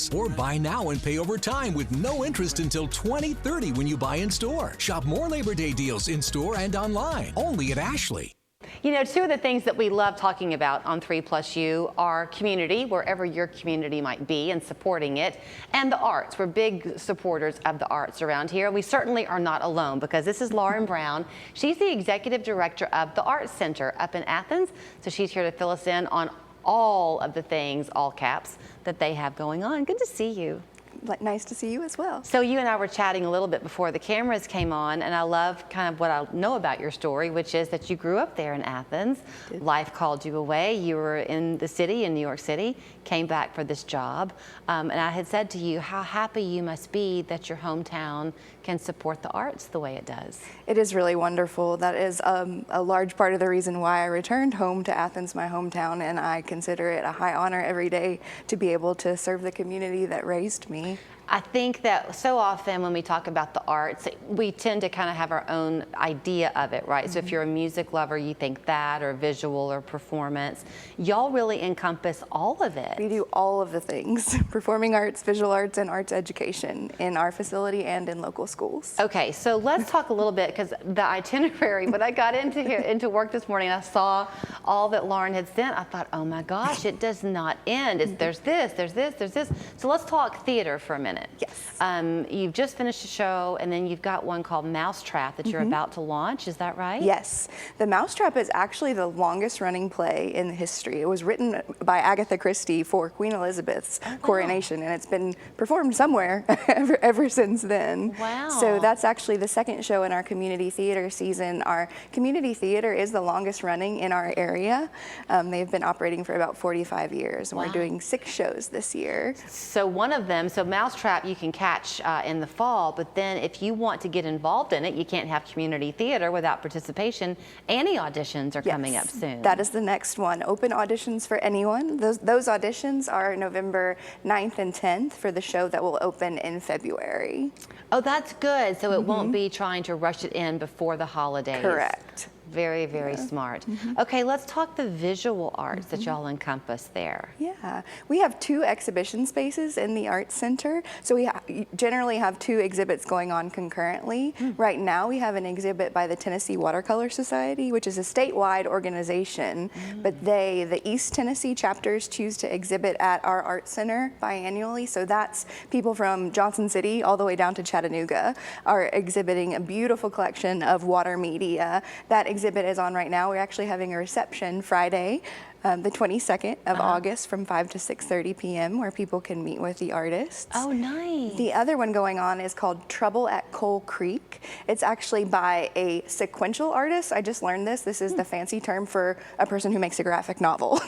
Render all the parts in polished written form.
us. Or buy now and pay over time with no interest until 2030 when you buy in store. Shop more Labor Day deals in store and online, only at Ashley. You know, two of the things that we love talking about on 3+U are community, wherever your community might be, and supporting it, and the arts. We're big supporters of the arts around here. We certainly are not alone, because this is Lauren Brown. She's the executive director of the Arts Center up in Athens, so she's here to fill us in on all of the things, all caps, that they have going on. Good to see you. Nice to see you as well. So you and I were chatting a little bit before the cameras came on, and I love kind of what I know about your story, which is that you grew up there in Athens. Life called you away. You were in the city, in New York City, came back for this job. And I had said to you how happy you must be that your hometown can support the arts the way it does. It is really wonderful. That is a large part of the reason why I returned home to Athens, my hometown, and I consider it a high honor every day to be able to serve the community that raised me. I think that so often when we talk about the arts, we tend to kind of have our own idea of it, right? So if you're a music lover, you think that, or visual or performance. Y'all really encompass all of it. We do all of the things, performing arts, visual arts, and arts education in our facility and in local schools. Okay, so let's talk a little bit, because the itinerary, when I got into work this morning, I saw all that Lauren had sent. I thought, oh my gosh, it does not end. There's this, there's this, there's this. So let's talk theater for a minute. Yes. You've just finished a show, and then you've got one called Mousetrap that you're about to launch. Is that right? Yes. The Mousetrap is actually the longest running play in history. It was written by Agatha Christie for Queen Elizabeth's coronation, and it's been performed somewhere ever since then. Wow. So that's actually the second show in our community theater season. Our community theater is the longest running in our area. They've been operating for about 45 years, and we're doing 6 shows this year. So one of them, so Mousetrap you can catch in the fall, but then if you want to get involved in it, you can't have community theater without participation. Any auditions are coming up soon. That is the next one. Open auditions for anyone. Those auditions are November 9th and 10th for the show that will open in February. Oh, that's good. So it won't be trying to rush it in before the holidays. Correct. Very, very smart. Okay, let's talk the visual arts that y'all encompass there. Yeah, we have 2 exhibition spaces in the Arts Center. So we generally have 2 exhibits going on concurrently. Right now we have an exhibit by the Tennessee Watercolor Society, which is a statewide organization, but the East Tennessee chapters choose to exhibit at our Arts Center biannually. So that's people from Johnson City all the way down to Chattanooga are exhibiting a beautiful collection of water media. That exhibit is on right now. We're actually having a reception Friday, the 22nd of August from 5 to 6:30 p.m. where people can meet with the artists. Oh, nice. The other one going on is called Trouble at Coal Creek. It's actually by a sequential artist. I just learned this. This is the fancy term for a person who makes a graphic novel.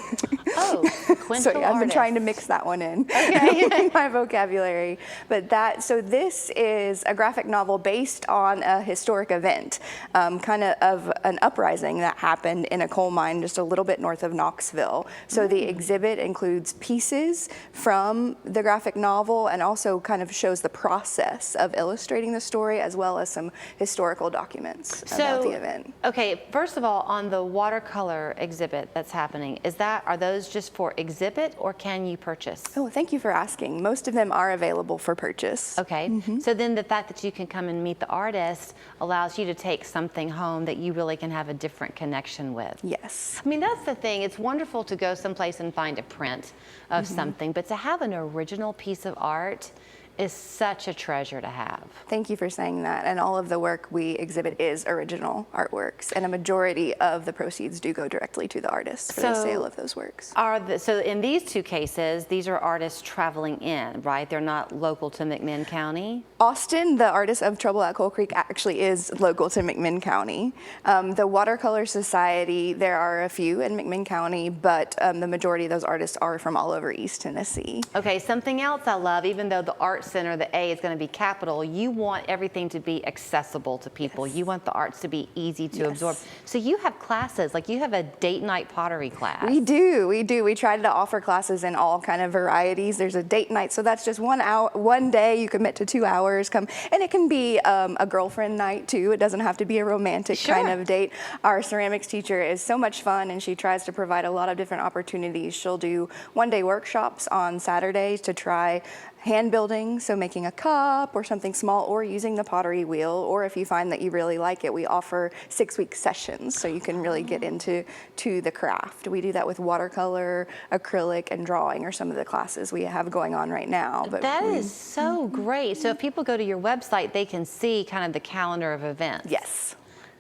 Oh, sequential So yeah, I've been trying to mix that one in in my vocabulary. But so this is a graphic novel based on a historic event, kind of an uprising that happened in a coal mine just a little bit north of Knoxville. So the exhibit includes pieces from the graphic novel and also kind of shows the process of illustrating the story, as well as some historical documents about the event. Okay, first of all, on the watercolor exhibit that's happening, are those just for exhibit, or can you purchase? Oh, thank you for asking. Most of them are available for purchase. Okay, so then the fact that you can come and meet the artist allows you to take something home that you really can have a different connection with. Yes. I mean, that's the thing. It's wonderful to go someplace and find a print of something, but to have an original piece of art is such a treasure to have. Thank you for saying that. And all of the work we exhibit is original artworks, and a majority of the proceeds do go directly to the artists for the sale of those works. So in these 2 cases, these are artists traveling in, right? They're not local to McMinn County? Austin, the artist of Trouble at Coal Creek, actually is local to McMinn County. The Watercolor Society, there are a few in McMinn County, but the majority of those artists are from all over East Tennessee. Okay, something else I love, even though the Arts Arts Center, the A is going to be capital. You want everything to be accessible to people. You want the arts to be easy to absorb. So you have classes, like you have a date night pottery class. We do. We try to offer classes in all kind of varieties. There's a date night, so that's just 1 hour, one day. You commit to 2 hours. Come, and it can be a girlfriend night too. It doesn't have to be a romantic kind of date. Our ceramics teacher is so much fun, and she tries to provide a lot of different opportunities. She'll do one-day workshops on Saturdays to try hand building, so making a cup or something small, or using the pottery wheel, or if you find that you really like it, we offer 6-week sessions so you can really get into the craft. We do that with watercolor, acrylic, and drawing are some of the classes we have going on right now. But that is so great. So if people go to your website, they can see kind of the calendar of events. Yes.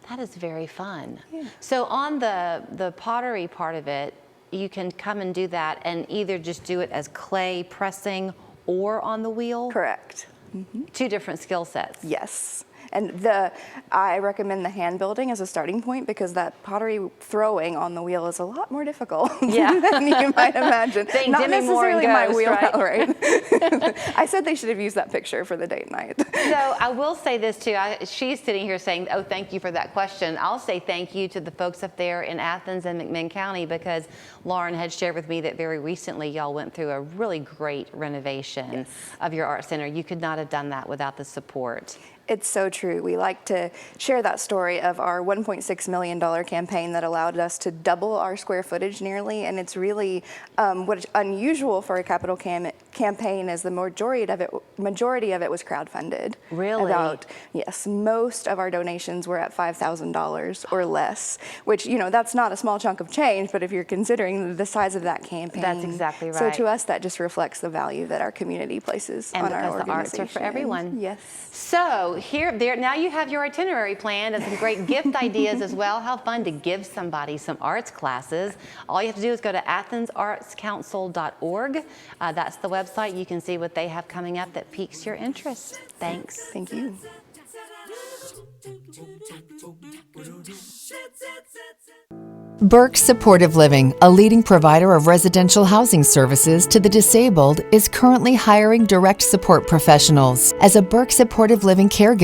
That is very fun. So on the pottery part of it, you can come and do that and either just do it as clay pressing or on the wheel? Correct. 2 different skill sets. Yes. And I recommend the hand building as a starting point, because that pottery throwing on the wheel is a lot more difficult than you might imagine. Not necessarily my wheelhouse, right? I said they should have used that picture for the date night. So I will say this too. She's sitting here saying, oh, thank you for that question. I'll say thank you to the folks up there in Athens and McMinn County, because Lauren had shared with me that very recently y'all went through a really great renovation of your art center. You could not have done that without the support. It's so true. We like to share that story of our $1.6 million campaign that allowed us to double our square footage nearly, and it's really what's unusual for a capital campaign is the majority of it was crowdfunded. Really? Yes, most of our donations were at $5,000 or less, which, that's not a small chunk of change, but if you're considering the size of that campaign. That's exactly right. So to us, that just reflects the value that our community places on our organization. And because the arts are for everyone. Yes. So now you have your itinerary planned and some great gift ideas as well. How fun to give somebody some arts classes. All you have to do is go to athensartscouncil.org. That's the website. You can see what they have coming up that piques your interest. Thanks. Thank you. Burke Supportive Living, a leading provider of residential housing services to the disabled, is currently hiring direct support professionals. As a Burke Supportive Living caregiver,